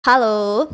Halo,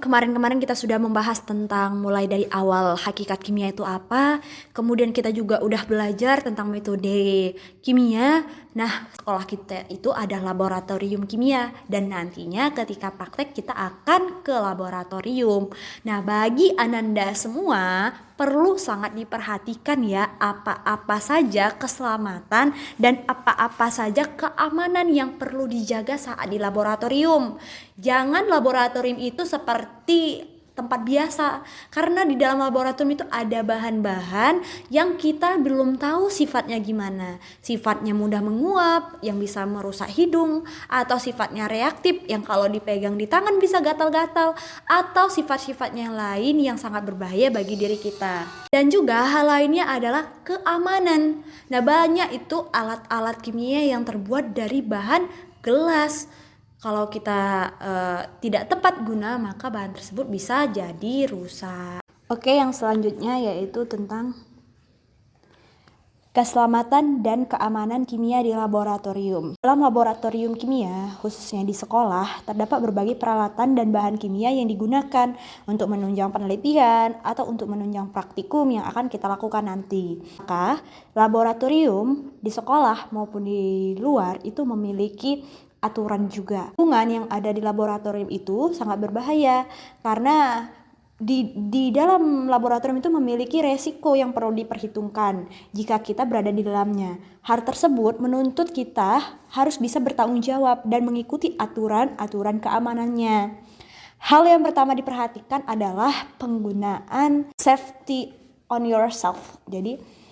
kemarin-kemarin kita sudah membahas tentang mulai dari awal hakikat kimia itu apa, kemudian kita juga udah belajar tentang metode kimia. Nah, sekolah kita itu ada laboratorium kimia dan nantinya ketika praktek kita akan ke laboratorium. Nah, bagi Ananda semua perlu sangat diperhatikan ya apa-apa saja keselamatan dan apa-apa saja keamanan yang perlu dijaga saat di laboratorium. Jangan laboratorium itu seperti tempat biasa, karena di dalam laboratorium itu ada bahan-bahan yang kita belum tahu sifatnya gimana. Sifatnya mudah menguap, yang bisa merusak hidung, atau sifatnya reaktif yang kalau dipegang di tangan bisa gatal-gatal, atau sifat-sifatnya yang lain yang sangat berbahaya bagi diri kita. Dan juga hal lainnya adalah keamanan. Nah, banyak itu alat-alat kimia yang terbuat dari bahan gelas. Kalau kita tidak tepat guna, maka bahan tersebut bisa jadi rusak. Oke, yang selanjutnya yaitu tentang keselamatan dan keamanan kimia di laboratorium. Dalam laboratorium kimia, khususnya di sekolah, terdapat berbagai peralatan dan bahan kimia yang digunakan untuk menunjang penelitian atau untuk menunjang praktikum yang akan kita lakukan nanti. Maka, laboratorium di sekolah maupun di luar itu memiliki aturan juga. Lingkungan yang ada di laboratorium itu sangat berbahaya karena di dalam laboratorium itu memiliki resiko yang perlu diperhitungkan jika kita berada di dalamnya. Hal tersebut menuntut kita harus bisa bertanggung jawab dan mengikuti aturan-aturan keamanannya. Hal yang pertama diperhatikan adalah penggunaan safety on yourself. Jadi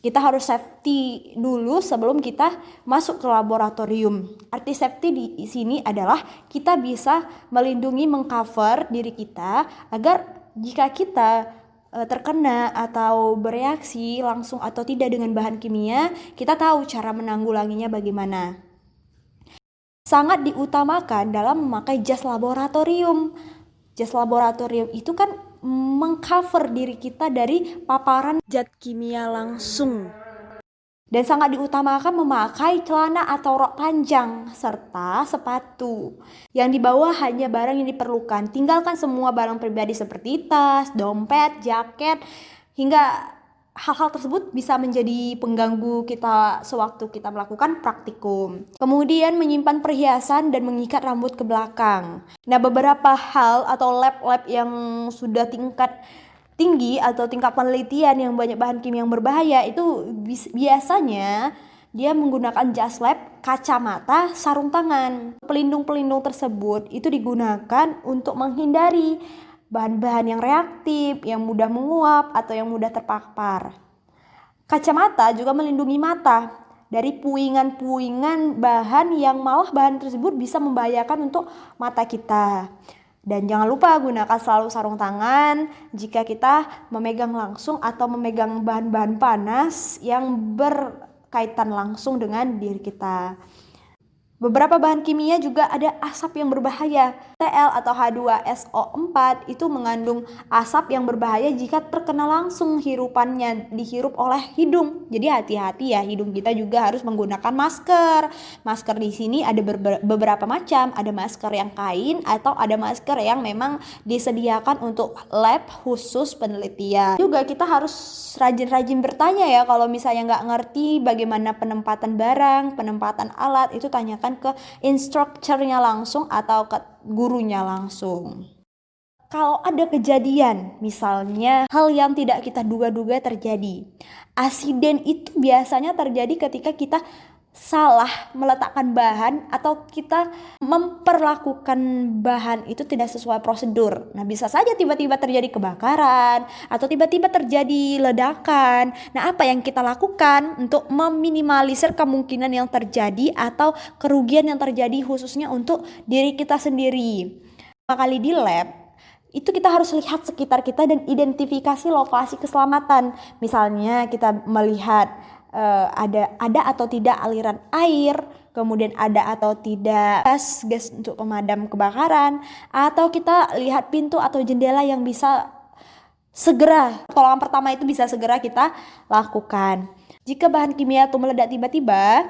kita harus safety dulu sebelum kita masuk ke laboratorium. Arti safety di sini adalah kita bisa melindungi, mengcover diri kita agar jika kita terkena atau bereaksi langsung atau tidak dengan bahan kimia, kita tahu cara menanggulanginya bagaimana. Sangat diutamakan dalam memakai jas laboratorium. Jas laboratorium itu kan mengcover diri kita dari paparan zat kimia langsung. Dan sangat diutamakan memakai celana atau rok panjang serta sepatu. Yang di bawah hanya barang yang diperlukan. Tinggalkan semua barang pribadi seperti tas, dompet, jaket, hingga hal-hal tersebut bisa menjadi pengganggu kita sewaktu kita melakukan praktikum. Kemudian menyimpan perhiasan dan mengikat rambut ke belakang. Nah, beberapa hal atau lab-lab yang sudah tingkat tinggi atau tingkat penelitian yang banyak bahan kimia yang berbahaya itu biasanya dia menggunakan jas lab, kacamata, sarung tangan. Pelindung-pelindung tersebut itu digunakan untuk menghindari bahan-bahan yang reaktif, yang mudah menguap atau yang mudah terpapar. Kacamata juga melindungi mata dari puingan-puingan bahan yang malah bahan tersebut bisa membahayakan untuk mata kita. Dan jangan lupa gunakan selalu sarung tangan jika kita memegang langsung atau memegang bahan-bahan panas yang berkaitan langsung dengan diri kita. Beberapa bahan kimia juga ada asap yang berbahaya. Cl atau H2SO4 itu mengandung asap yang berbahaya jika terkena langsung hirupannya, dihirup oleh hidung. Jadi hati-hati ya, hidung kita juga harus menggunakan masker. Masker di sini ada beberapa macam, ada masker yang kain atau ada masker yang memang disediakan untuk lab khusus penelitian. Juga kita harus rajin-rajin bertanya ya, kalau misalnya nggak ngerti bagaimana penempatan barang, penempatan alat, itu tanyakan ke instrukturnya langsung atau ke gurunya langsung. Kalau ada kejadian, misalnya hal yang tidak kita duga-duga terjadi, asiden itu biasanya terjadi ketika kita salah meletakkan bahan atau kita memperlakukan bahan itu tidak sesuai prosedur. Nah, bisa saja tiba-tiba terjadi kebakaran atau tiba-tiba terjadi ledakan. Nah, apa yang kita lakukan untuk meminimalisir kemungkinan yang terjadi atau kerugian yang terjadi khususnya untuk diri kita sendiri? Kali di lab itu kita harus lihat sekitar kita dan identifikasi lokasi keselamatan. Misalnya kita melihat ada atau tidak aliran air, kemudian ada atau tidak gas untuk pemadam kebakaran, atau kita lihat pintu atau jendela yang bisa segera, pertolongan pertama itu bisa segera kita lakukan. Jika bahan kimia itu meledak tiba-tiba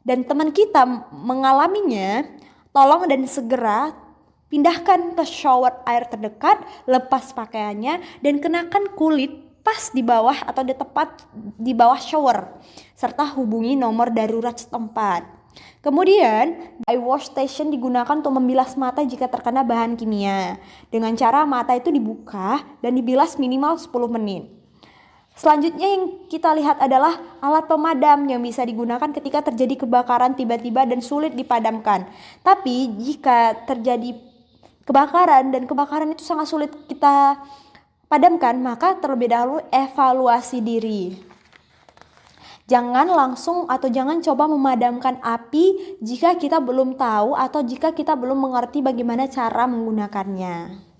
dan teman kita mengalaminya, tolong dan segera Pindahkan ke shower air terdekat, lepas pakaiannya, dan kenakan kulit pas di bawah atau di tepat di bawah shower, serta hubungi nomor darurat setempat. Kemudian, eye wash station digunakan untuk membilas mata jika terkena bahan kimia. Dengan cara mata itu dibuka dan dibilas minimal 10 menit. Selanjutnya yang kita lihat adalah alat pemadam yang bisa digunakan ketika terjadi kebakaran tiba-tiba dan sulit dipadamkan. Tapi jika terjadi kebakaran dan kebakaran itu sangat sulit kita padamkan, maka terlebih dahulu evaluasi diri. Jangan langsung atau jangan coba memadamkan api jika kita belum tahu atau jika kita belum mengerti bagaimana cara menggunakannya.